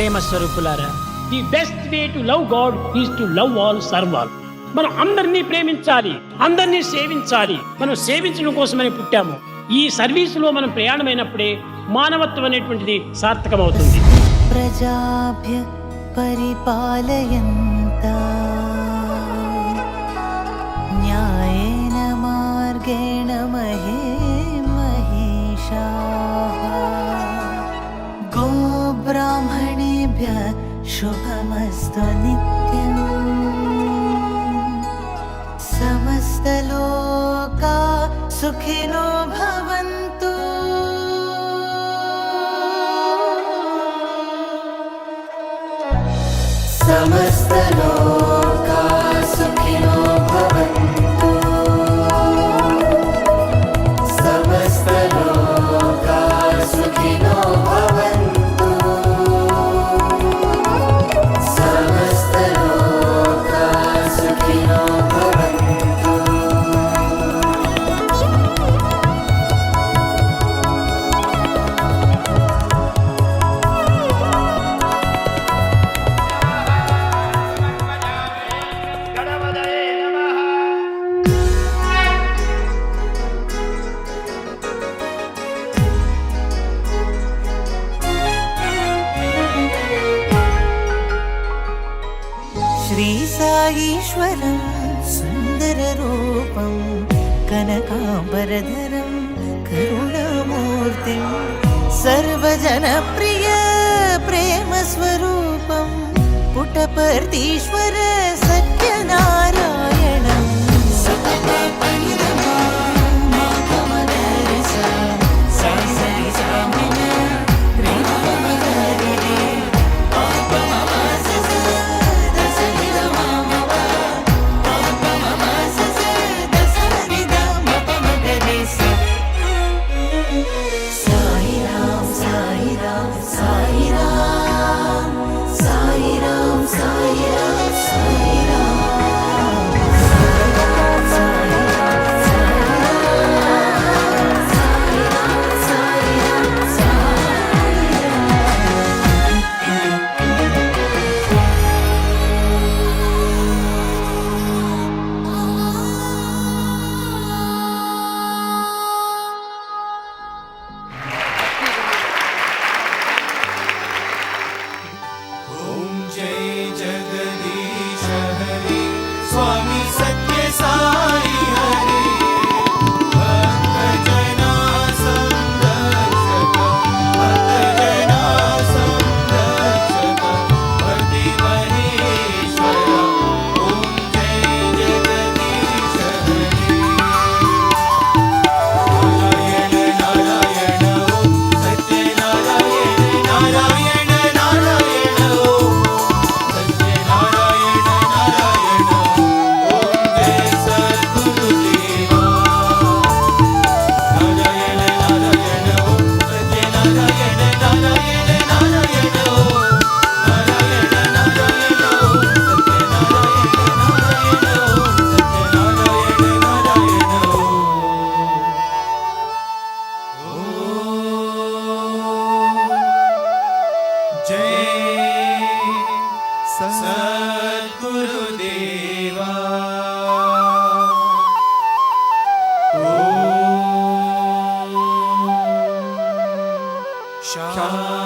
ప్రేమ స్వరూపులారా, the best way to love God is to love all, serve all. మనం అందరినీ ప్రేమించాలి, అందరినీ సేవించాలి. మనం సేవించడం కోసమని పుట్టాము. ఈ సర్వీసులో మనం ప్రయాణమైనప్పుడే మానవత్వం అనేటువంటిది సార్థకమవుతుంది. ప్రజాభ్య పరిపాలయంతా న్యాయేన మార్గేణ మహేషాః గోబ్రాహ్మణేభ్యः శుభమస్తు నిత్యం. సమస్తలోకా సుఖినో భవంతు. సమస్తలోకా సుఖినో భవంతు. సమస్తలోకా సుఖినో భవంతు. సమస్తలోకా సుఖినో భవంతు. శ్రీసాయీశ్వరం సుందరరూపం కనకాంబరధరం కరుణామూర్తిం సర్వజనప్రియ ప్రేమస్వరూపం పుటపర్తీశ్వర సత్యనారాయణం. Shah